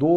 2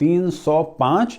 305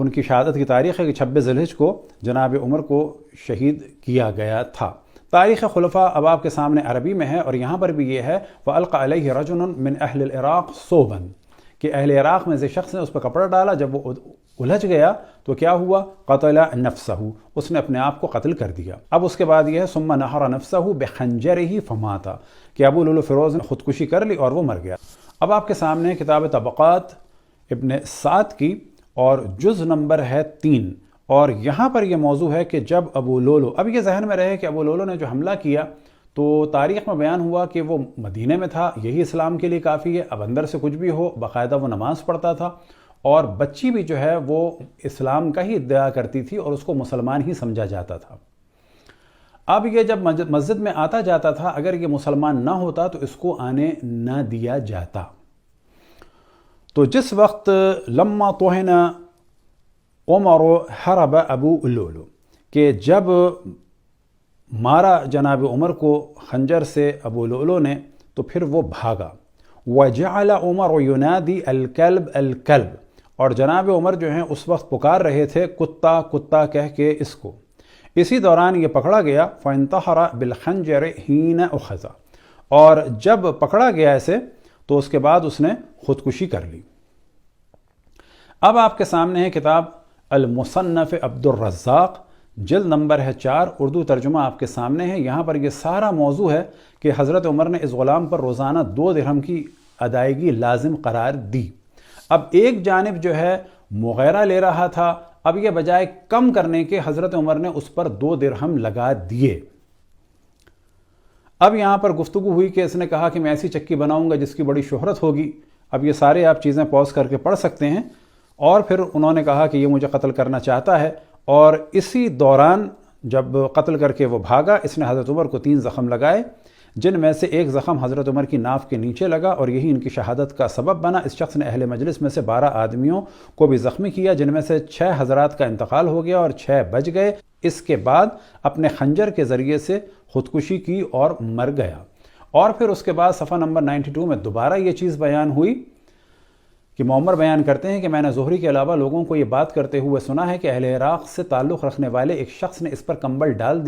ان کی شہادت کی تاریخ ہے کہ 26 ذی الحجہ کو جناب عمر کو شہید کیا گیا تھا۔ تاریخ خلفاء اب آپ کے سامنے عربی میں ہے، اور یہاں پر بھی یہ ہے وَأَلْقَى عَلَيْهِ رَجُلٌ مِّنْ أَهْلِ الْعِرَاقِ صَوْبًا، کہ اہل عراق میں سے شخص نے اس پر کپڑا ڈالا، جب وہ الجھ گیا تو کیا ہوا؟ قتل نفسہ، اس نے اپنے آپ کو قتل کر دیا۔ اب اس کے بعد یہ ہے ثم نحر نفسہ بخنجرہ فمات، کہ ابو لؤلؤ فیروز نے خودکشی کر لی اور وہ مر گیا۔ اب آپ کے سامنے کتاب طبقات ابن سعد کی اور جز نمبر ہے 3، اور یہاں پر یہ موضوع ہے کہ جب ابو لؤلؤ، اب یہ ذہن میں رہے کہ ابو لؤلؤ نے جو حملہ کیا تو تاریخ میں بیان ہوا کہ وہ مدینے میں تھا، یہی اسلام کے لیے کافی ہے، اب اندر سے کچھ بھی ہو، باقاعدہ وہ نماز پڑھتا تھا، اور بچی بھی جو ہے وہ اسلام کا ہی ادعا کرتی تھی اور اس کو مسلمان ہی سمجھا جاتا تھا۔ اب یہ جب مسجد میں آتا جاتا تھا، اگر یہ مسلمان نہ ہوتا تو اس کو آنے نہ دیا جاتا۔ تو جس وقت لما طحن عمر حرب ابو لؤلؤ، کہ جب مارا جناب عمر کو خنجر سے ابو لؤلؤ نے تو پھر وہ بھاگا۔ وجعل عمر ینادی الکلب الکلب، اور جناب عمر جو ہیں اس وقت پکار رہے تھے کتا کتا کہہ کے اس کو۔ اسی دوران یہ پکڑا گیا فانتحر بالخنجر حین اخذ، اور جب پکڑا گیا اسے تو اس کے بعد اس نے خودکشی کر لی۔ اب آپ کے سامنے ہے کتاب المصنف عبد الرزاق، جلد نمبر ہے 4، اردو ترجمہ آپ کے سامنے ہے۔ یہاں پر یہ سارا موضوع ہے کہ حضرت عمر نے اس غلام پر روزانہ 2 درہم کی ادائیگی لازم قرار دی۔ اب ایک جانب جو ہے مغیرہ لے رہا تھا، اب یہ بجائے کم کرنے کے حضرت عمر نے اس پر 2 درہم لگا دیے۔ اب یہاں پر گفتگو ہوئی کہ اس نے کہا کہ میں ایسی چکی بناؤں گا جس کی بڑی شہرت ہوگی۔ اب یہ سارے آپ چیزیں پوز کر کے پڑھ سکتے ہیں۔ اور پھر انہوں نے کہا کہ یہ مجھے قتل کرنا چاہتا ہے، اور اسی دوران جب قتل کر کے وہ بھاگا، اس نے حضرت عمر کو 3 زخم لگائے، جن میں سے ایک زخم حضرت عمر کی ناف کے نیچے لگا، اور یہی ان کی شہادت کا سبب بنا۔ اس شخص نے اہل مجلس میں سے 12 آدمیوں کو بھی زخمی کیا، جن میں سے 6 حضرات کا انتقال ہو گیا اور 6 بچ گئے۔ اس کے بعد اپنے خنجر کے ذریعے سے خودکشی کی اور مر گیا۔ اور پھر اس کے بعد صفحہ نمبر 92 میں دوبارہ یہ چیز بیان ہوئی کہ معمر بیان کرتے ہیں کہ میں نے زہری کے علاوہ لوگوں کو یہ بات کرتے ہوئے سنا ہے کہ اہل عراق سے تعلق رکھنے والے ایک شخص نے اس پر کمبل ڈال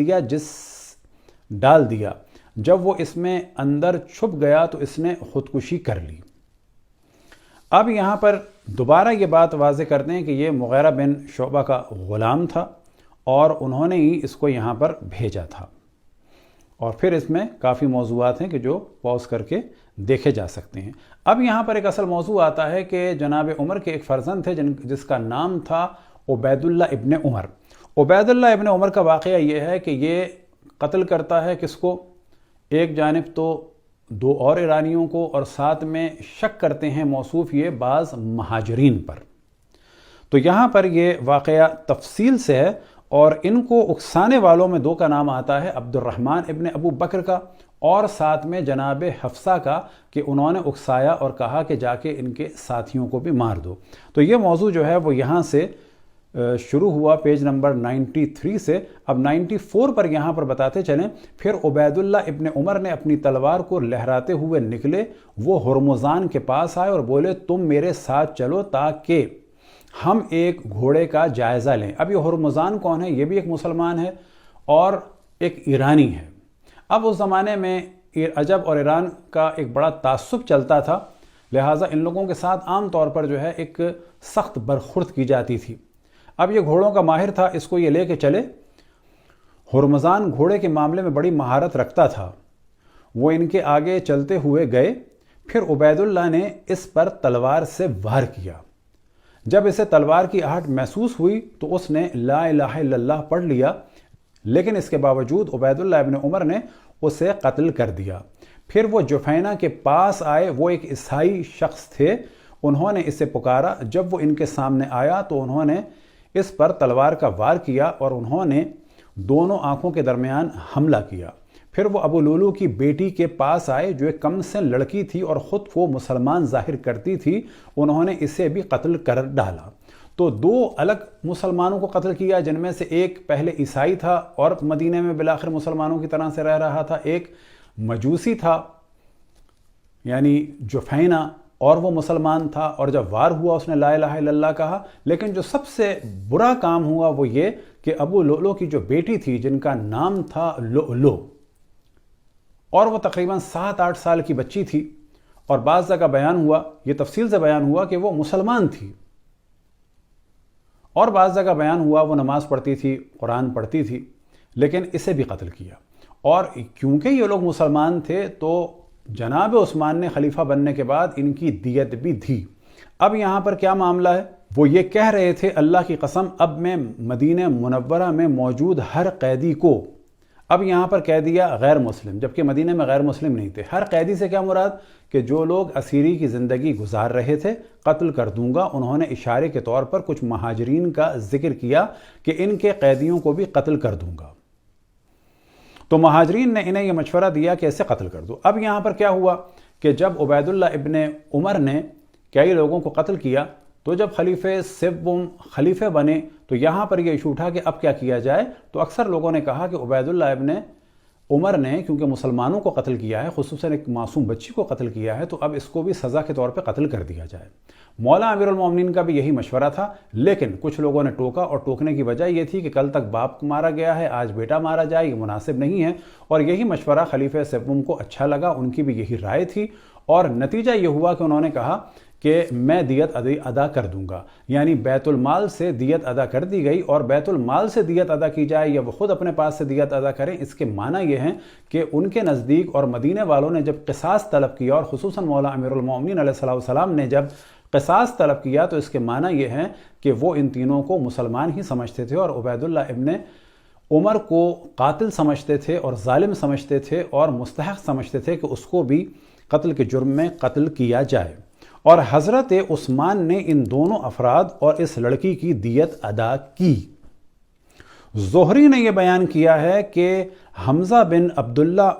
دیا، جب وہ اس میں اندر چھپ گیا تو اس نے خودکشی کر لی۔ اب یہاں پر دوبارہ یہ بات واضح کرتے ہیں کہ یہ مغیرہ بن شعبہ کا غلام تھا، اور انہوں نے ہی اس کو یہاں پر بھیجا تھا۔ اور پھر اس میں کافی موضوعات ہیں کہ جو پوز کر کے دیکھے جا سکتے ہیں۔ اب یہاں پر ایک اصل موضوع آتا ہے کہ جناب عمر کے ایک فرزند تھے جس کا نام تھا عبید اللہ ابن عمر۔ عبید اللہ ابن عمر کا واقعہ یہ ہے کہ یہ قتل کرتا ہے کس کو؟ ایک جانب تو 2 اور ایرانیوں کو، اور ساتھ میں شک کرتے ہیں موصوف یہ بعض مہاجرین پر۔ تو یہاں پر یہ واقعہ تفصیل سے ہے، اور ان کو اکسانے والوں میں 2 کا نام آتا ہے، عبد الرحمن ابن ابو بکر کا، اور ساتھ میں جناب حفصہ کا، کہ انہوں نے اکسایا اور کہا کہ جا کے ان کے ساتھیوں کو بھی مار دو۔ تو یہ موضوع جو ہے وہ یہاں سے شروع ہوا پیج نمبر 93 سے۔ اب 94 پر یہاں پر بتاتے چلیں، پھر عبید اللہ ابن عمر نے اپنی تلوار کو لہراتے ہوئے نکلے، وہ ہرمزان کے پاس آئے اور بولے تم میرے ساتھ چلو تاکہ ہم ایک گھوڑے کا جائزہ لیں۔ اب یہ ہرمزان کون ہے؟ یہ بھی ایک مسلمان ہے اور ایک ایرانی ہے۔ اب اس زمانے میں عجب اور ایران کا ایک بڑا تعصب چلتا تھا، لہٰذا ان لوگوں کے ساتھ عام طور پر جو ہے ایک سخت برخورد کی جاتی تھی۔ اب یہ گھوڑوں کا ماہر تھا، اس کو یہ لے کے چلے۔ ہرمزان گھوڑے کے معاملے میں بڑی مہارت رکھتا تھا، وہ ان کے آگے چلتے ہوئے گئے، پھر عبید اللہ نے اس پر تلوار سے وار کیا۔ جب اسے تلوار کی آہٹ محسوس ہوئی تو اس نے لا الہ الا اللہ پڑھ لیا، لیکن اس کے باوجود عبید اللہ ابن عمر نے اسے قتل کر دیا۔ پھر وہ جفینہ کے پاس آئے، وہ ایک عیسائی شخص تھے، انہوں نے اسے پکارا۔ جب وہ ان کے سامنے آیا تو انہوں نے اس پر تلوار کا وار کیا اور انہوں نے دونوں آنکھوں کے درمیان حملہ کیا۔ پھر وہ ابو لؤلؤ کی بیٹی کے پاس آئے جو ایک کم سن لڑکی تھی اور خود کو مسلمان ظاہر کرتی تھی، انہوں نے اسے بھی قتل کر ڈالا۔ تو 2 الگ مسلمانوں کو قتل کیا، جن میں سے ایک پہلے عیسائی تھا اور مدینے میں بالآخر مسلمانوں کی طرح سے رہ رہا تھا، ایک مجوسی تھا یعنی جفینہ، اور وہ مسلمان تھا اور جب وار ہوا اس نے لا الہ الا اللہ کہا، لیکن جو سب سے برا کام ہوا وہ یہ کہ ابو لؤلؤ کی جو بیٹی تھی جن کا نام تھا لؤلؤ، اور وہ تقریباً 7-8 سال کی بچی تھی، اور بعض جگہ بیان ہوا، یہ تفصیل سے بیان ہوا کہ وہ مسلمان تھی، اور بعض جگہ بیان ہوا وہ نماز پڑھتی تھی، قرآن پڑھتی تھی، لیکن اسے بھی قتل کیا۔ اور کیونکہ یہ لوگ مسلمان تھے تو جناب عثمان نے خلیفہ بننے کے بعد ان کی دیت بھی دی۔ اب یہاں پر کیا معاملہ ہے؟ وہ یہ کہہ رہے تھے اللہ کی قسم اب میں مدینہ منورہ میں موجود ہر قیدی کو، اب یہاں پر کہہ دیا غیر مسلم، جبکہ مدینہ میں غیر مسلم نہیں تھے، ہر قیدی سے کیا مراد کہ جو لوگ اسیری کی زندگی گزار رہے تھے قتل کر دوں گا۔ انہوں نے اشارے کے طور پر کچھ مہاجرین کا ذکر کیا کہ ان کے قیدیوں کو بھی قتل کر دوں گا، تو مہاجرین نے انہیں یہ مشورہ دیا کہ اسے قتل کر دو۔ اب یہاں پر کیا ہوا کہ جب عبید اللہ ابن عمر نے کئی لوگوں کو قتل کیا تو جب خلیفہ سوم خلیفہ بنے تو یہاں پر یہ ایشو اٹھا کہ اب کیا کیا جائے، تو اکثر لوگوں نے کہا کہ عبید اللہ ابن عمر نے کیونکہ مسلمانوں کو قتل کیا ہے، خصوصاً ایک معصوم بچی کو قتل کیا ہے، تو اب اس کو بھی سزا کے طور پہ قتل کر دیا جائے۔ مولا امیر المومنین کا بھی یہی مشورہ تھا، لیکن کچھ لوگوں نے ٹوکا، اور ٹوکنے کی وجہ یہ تھی کہ کل تک باپ مارا گیا ہے، آج بیٹا مارا جائے، یہ مناسب نہیں ہے، اور یہی مشورہ خلیفہ سوم کو اچھا لگا، ان کی بھی یہی رائے تھی، اور نتیجہ یہ ہوا کہ انہوں نے کہا کہ میں دیت ادا کر دوں گا، یعنی بیت المال سے دیت ادا کر دی گئی، اور بیت المال سے دیت ادا کی جائے یا وہ خود اپنے پاس سے دیت ادا کریں، اس کے معنی یہ ہیں کہ ان کے نزدیک اور مدینہ والوں نے جب قصاص طلب کیا، اور خصوصاً مولا امیر المومنین علیہ السلام نے جب قصاص طلب کیا، تو اس کے معنی یہ ہیں کہ وہ ان تینوں کو مسلمان ہی سمجھتے تھے، اور عبید اللہ ابن عمر کو قاتل سمجھتے تھے اور ظالم سمجھتے تھے اور مستحق سمجھتے تھے کہ اس کو بھی قتل کے جرم میں قتل کیا جائے۔ اور حضرت عثمان نے ان دونوں افراد اور اس لڑکی کی دیت ادا کی۔ زہری نے یہ بیان کیا ہے کہ حمزہ بن عبداللہ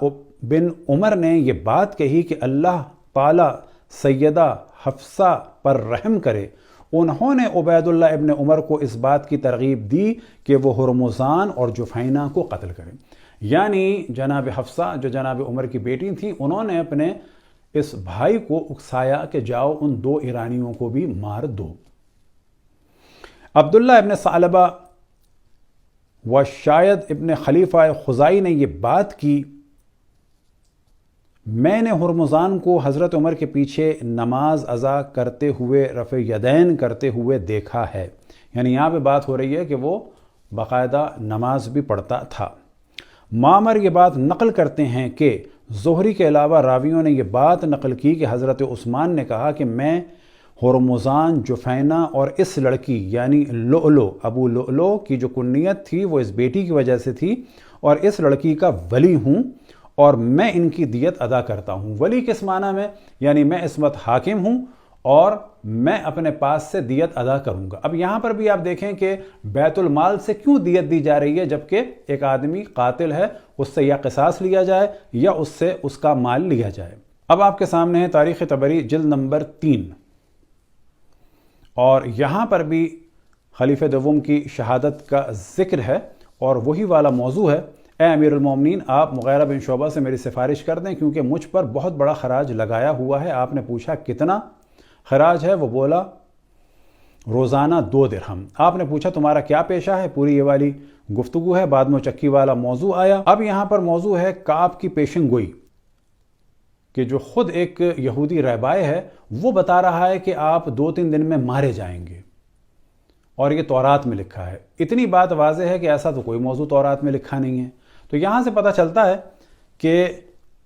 بن عمر نے یہ بات کہی کہ اللہ تعالی سیدہ حفصہ پر رحم کرے، انہوں نے عبید اللہ ابن عمر کو اس بات کی ترغیب دی کہ وہ ہرمزان اور جفینہ کو قتل کریں، یعنی جناب حفصہ جو جناب عمر کی بیٹی تھی، انہوں نے اپنے اس بھائی کو اکسایا کہ جاؤ ان دو ایرانیوں کو بھی مار دو۔ عبداللہ ابن ثعلبہ و شاید ابن خلیفہ خزائی نے یہ بات کی، میں نے ہرمزان کو حضرت عمر کے پیچھے نماز ادا کرتے ہوئے رفع یدین کرتے ہوئے دیکھا ہے، یعنی یہاں پہ بات ہو رہی ہے کہ وہ باقاعدہ نماز بھی پڑھتا تھا۔ معمر یہ بات نقل کرتے ہیں کہ زہری کے علاوہ راویوں نے یہ بات نقل کی کہ حضرت عثمان نے کہا کہ میں ہرمزان، جفینہ اور اس لڑکی یعنی لؤلؤ، ابو لؤلؤ کی جو کنیت تھی وہ اس بیٹی کی وجہ سے تھی، اور اس لڑکی کا ولی ہوں اور میں ان کی دیت ادا کرتا ہوں۔ ولی کس معنی میں؟ یعنی میں اس وقت حاکم ہوں اور میں اپنے پاس سے دیت ادا کروں گا۔ اب یہاں پر بھی آپ دیکھیں کہ بیت المال سے کیوں دیت دی جا رہی ہے، جبکہ ایک آدمی قاتل ہے، اس سے یا قصاص لیا جائے یا اس سے اس کا مال لیا جائے۔ اب آپ کے سامنے ہے تاریخ طبری جلد نمبر 3، اور یہاں پر بھی خلیفہ دوم کی شہادت کا ذکر ہے، اور وہی والا موضوع ہے۔ اے امیر المومنین، آپ مغیرہ بن شعبہ سے میری سفارش کر دیں کیونکہ مجھ پر بہت بڑا خراج لگایا ہوا ہے۔ آپ نے پوچھا کتنا خراج ہے؟ وہ بولا روزانہ 2 درہم۔ آپ نے پوچھا تمہارا کیا پیشہ ہے؟ پوری یہ والی گفتگو ہے، بعد میں چکی والا موضوع آیا۔ اب یہاں پر موضوع ہے کعب کی پیشن گوئی، کہ جو خود ایک یہودی رہبائے ہے وہ بتا رہا ہے کہ آپ 2-3 دن میں مارے جائیں گے، اور یہ تورات میں لکھا ہے۔ اتنی بات واضح ہے کہ ایسا تو کوئی موضوع تورات میں لکھا نہیں ہے، تو یہاں سے پتہ چلتا ہے کہ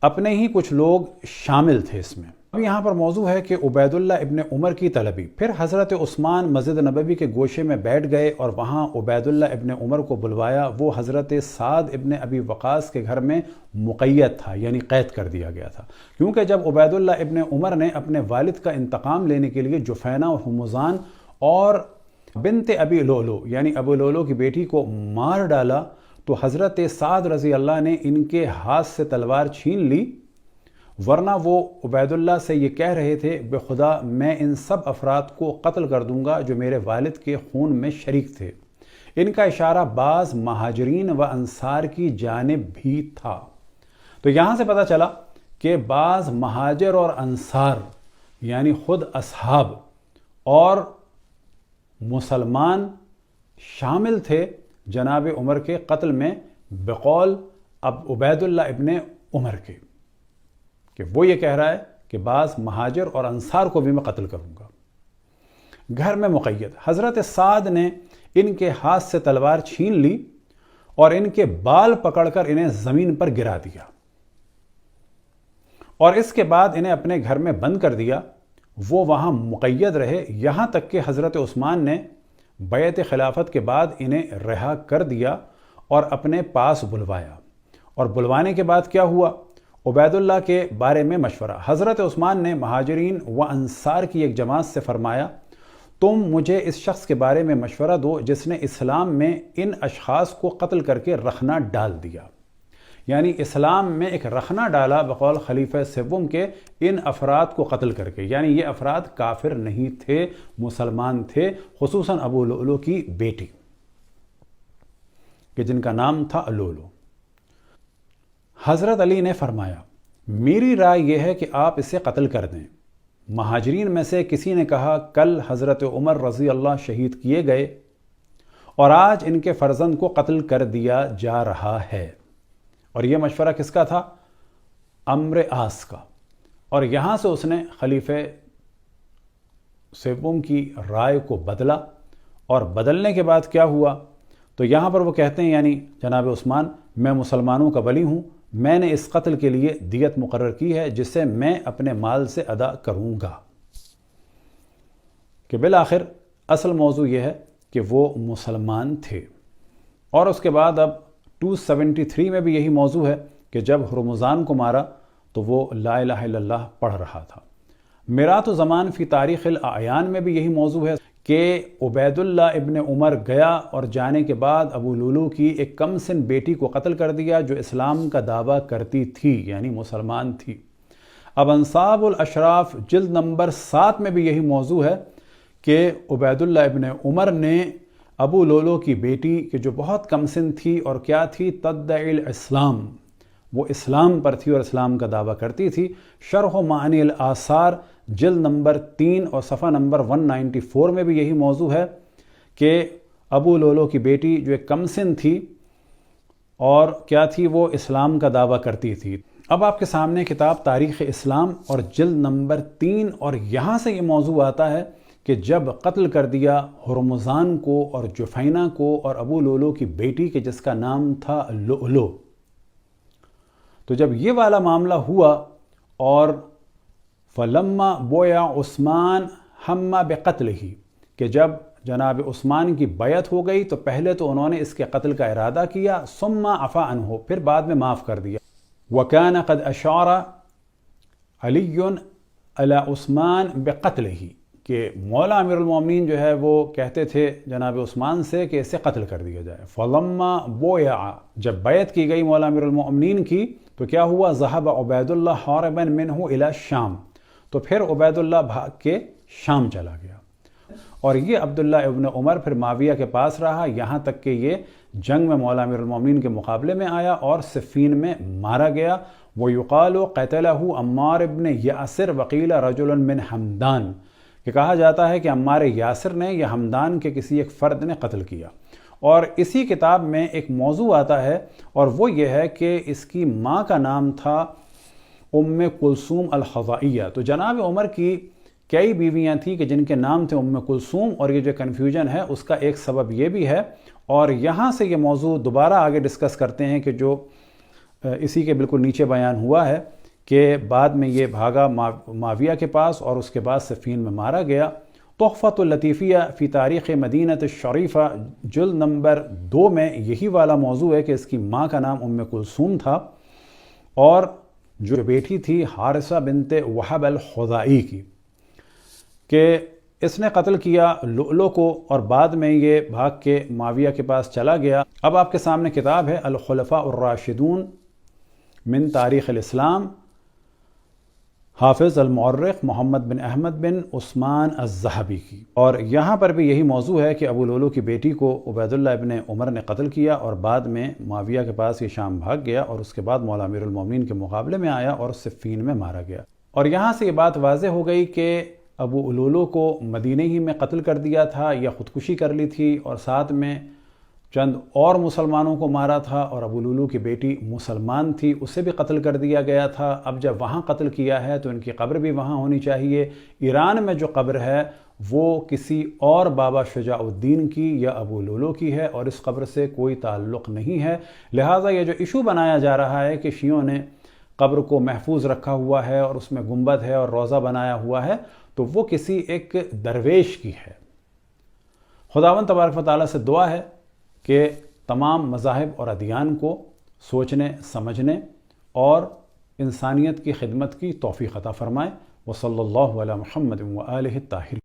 اپنے ہی کچھ لوگ شامل تھے اس میں۔ اب یہاں پر موضوع ہے کہ عبید اللہ ابن عمر کی طلبی۔ پھر حضرت عثمان مسجد نبوی کے گوشے میں بیٹھ گئے اور وہاں عبید اللہ ابن عمر کو بلوایا۔ وہ حضرت سعد ابن ابی وقاص کے گھر میں مقید تھا، یعنی قید کر دیا گیا تھا، کیونکہ جب عبید اللہ ابن عمر نے اپنے والد کا انتقام لینے کے لیے جفینہ اور ہرمزان اور بنت ابی لؤلؤ یعنی ابو لؤلؤ کی بیٹی کو مار ڈالا، تو حضرت سعد رضی اللہ نے ان کے ہاتھ سے تلوار چھین لی، ورنہ وہ عبید اللہ سے یہ کہہ رہے تھے بے خدا میں ان سب افراد کو قتل کر دوں گا جو میرے والد کے خون میں شریک تھے۔ ان کا اشارہ بعض مہاجرین و انصار کی جانب بھی تھا۔ تو یہاں سے پتہ چلا کہ بعض مہاجر اور انصار یعنی خود اصحاب اور مسلمان شامل تھے جناب عمر کے قتل میں بقول اب عبید اللہ ابن عمر کے، کہ وہ یہ کہہ رہا ہے کہ بعض مہاجر اور انصار کو بھی میں قتل کروں گا۔ گھر میں مقید، حضرت سعد نے ان کے ہاتھ سے تلوار چھین لی اور ان کے بال پکڑ کر انہیں زمین پر گرا دیا، اور اس کے بعد انہیں اپنے گھر میں بند کر دیا۔ وہ وہاں مقید رہے یہاں تک کہ حضرت عثمان نے بیعت خلافت کے بعد انہیں رہا کر دیا اور اپنے پاس بلوایا۔ اور بلوانے کے بعد کیا ہوا؟ عبید اللہ کے بارے میں مشورہ۔ حضرت عثمان نے مہاجرین و انصار کی ایک جماعت سے فرمایا، تم مجھے اس شخص کے بارے میں مشورہ دو جس نے اسلام میں ان اشخاص کو قتل کر کے رخنہ ڈال دیا، یعنی اسلام میں ایک رخنہ ڈالا بقول خلیفہ سوم کے ان افراد کو قتل کر کے، یعنی یہ افراد کافر نہیں تھے، مسلمان تھے، خصوصاً ابو لؤلؤ کی بیٹی کہ جن کا نام تھا لؤلؤ۔ حضرت علی نے فرمایا، میری رائے یہ ہے کہ آپ اسے قتل کر دیں۔ مہاجرین میں سے کسی نے کہا، کل حضرت عمر رضی اللہ شہید کیے گئے اور آج ان کے فرزند کو قتل کر دیا جا رہا ہے۔ اور یہ مشورہ کس کا تھا؟ عمرو عاص کا۔ اور یہاں سے اس نے خلیفہ سوم کی رائے کو بدلا، اور بدلنے کے بعد کیا ہوا؟ تو یہاں پر وہ کہتے ہیں، یعنی جناب عثمان، میں مسلمانوں کا ولی ہوں، میں نے اس قتل کے لیے دیت مقرر کی ہے جسے میں اپنے مال سے ادا کروں گا۔ کہ بالآخر اصل موضوع یہ ہے کہ وہ مسلمان تھے۔ اور اس کے بعد اب 273 میں بھی یہی موضوع ہے کہ جب ہرمزان کو مارا تو وہ لا الہ الا اللہ پڑھ رہا تھا۔ میرات الزمان فی تاریخ الاعیان میں بھی یہی موضوع ہے کہ عبید اللہ ابن عمر گیا اور جانے کے بعد ابو لؤلؤ کی ایک کم سن بیٹی کو قتل کر دیا جو اسلام کا دعویٰ کرتی تھی، یعنی مسلمان تھی۔ اب انصاب الاشراف جلد نمبر 7 میں بھی یہی موضوع ہے کہ عبید اللہ ابن عمر نے ابو لؤلؤ کی بیٹی کہ جو بہت کم سن تھی اور کیا تھی، تدعی الاسلام، وہ اسلام پر تھی اور اسلام کا دعویٰ کرتی تھی۔ شرح معانی الآثار جلد نمبر 3 اور صفحہ نمبر 194 میں بھی یہی موضوع ہے کہ ابو لؤلؤ کی بیٹی جو ایک کم سن تھی اور کیا تھی، وہ اسلام کا دعویٰ کرتی تھی۔ اب آپ کے سامنے کتاب تاریخ اسلام اور جلد نمبر 3، اور یہاں سے یہ موضوع آتا ہے کہ جب قتل کر دیا ہرمزان کو اور جفینہ کو اور ابو لؤلؤ کی بیٹی کے جس کا نام تھا لؤلؤ، تو جب یہ والا معاملہ ہوا اور فلما بویا عثمان ہم بقتلہ، کہ جب جناب عثمان کی بیعت ہو گئی تو پہلے تو انہوں نے اس کے قتل کا ارادہ کیا، ثم عفا عنہ، پھر بعد میں معاف کر دیا۔ وَكَانَ قَدْ أَشَارَ عَلِيٌّ عَلَى عثمان بقتلہ، کہ مولا امیر المومنین جو ہے وہ کہتے تھے جناب عثمان سے کہ اسے قتل کر دیا جائے۔ فلما بویع، جب بیعت کی گئی مولا امیر المومنین کی تو کیا ہوا؟ ذهب عبید اللہ حاربا منہ الی الشام، تو پھر عبید اللہ بھاگ کے شام چلا گیا، اور یہ عبداللہ ابن عمر پھر معاویہ کے پاس رہا یہاں تک کہ یہ جنگ میں مولا امیر المومنین کے مقابلے میں آیا اور صفین میں مارا گیا۔ وَيُقَالُ قَتَلَهُ عمار ابن یاسر وقیل رجل من حمدان، کہ کہا جاتا ہے کہ عمار یاسر نے یا حمدان کے کسی ایک فرد نے قتل کیا۔ اور اسی کتاب میں ایک موضوع آتا ہے اور وہ یہ ہے کہ اس کی ماں کا نام تھا ام کلثوم الخزاعیہ۔ تو جناب عمر کی کئی بیویاں تھیں کہ جن کے نام تھے ام کلثوم، اور یہ جو کنفیوژن ہے اس کا ایک سبب یہ بھی ہے، اور یہاں سے یہ موضوع دوبارہ آگے ڈسکس کرتے ہیں کہ جو اسی کے بالکل نیچے بیان ہوا ہے کہ بعد میں یہ بھاگا معاویہ کے پاس اور اس کے بعد صفین میں مارا گیا۔ تحفۃ اللطیفیہ فی تاریخ مدینۃ الشریفہ جلد نمبر 2 میں یہی والا موضوع ہے کہ اس کی ماں کا نام ام کلثوم تھا، اور جو بیٹی تھی حارثہ بنت وہب الخزاعی کی، کہ اس نے قتل کیا لؤلؤ کو اور بعد میں یہ بھاگ کے معاویہ کے پاس چلا گیا۔ اب آپ کے سامنے کتاب ہے الخلفاء الراشدون من تاریخ الاسلام، حافظ المؤرخ محمد بن احمد بن عثمان الذہبی کی، اور یہاں پر بھی یہی موضوع ہے کہ ابو لؤلؤ کی بیٹی کو عبید اللہ ابن عمر نے قتل کیا اور بعد میں معاویہ کے پاس یہ شام بھاگ گیا اور اس کے بعد مولا امیر المومنین کے مقابلے میں آیا اور صفین میں مارا گیا۔ اور یہاں سے یہ بات واضح ہو گئی کہ ابو الولو کو مدینہ ہی میں قتل کر دیا تھا یا خودکشی کر لی تھی، اور ساتھ میں چند اور مسلمانوں کو مارا تھا، اور ابو الولو کی بیٹی مسلمان تھی، اسے بھی قتل کر دیا گیا تھا۔ اب جب وہاں قتل کیا ہے تو ان کی قبر بھی وہاں ہونی چاہیے۔ ایران میں جو قبر ہے وہ کسی اور بابا شجاع الدین کی یا ابو الولو کی ہے، اور اس قبر سے کوئی تعلق نہیں ہے۔ لہٰذا یہ جو ایشو بنایا جا رہا ہے کہ شیعوں نے قبر کو محفوظ رکھا ہوا ہے اور اس میں گنبد ہے اور روضہ بنایا ہوا ہے، تو وہ کسی ایک درویش کی ہے۔ خداوند تبارک و تعالیٰ سے دعا ہے کہ تمام مذاہب اور ادیان کو سوچنے سمجھنے اور انسانیت کی خدمت کی توفیق عطا فرمائے۔ وصلی اللہ علی محمد وآلہ الطاہرین۔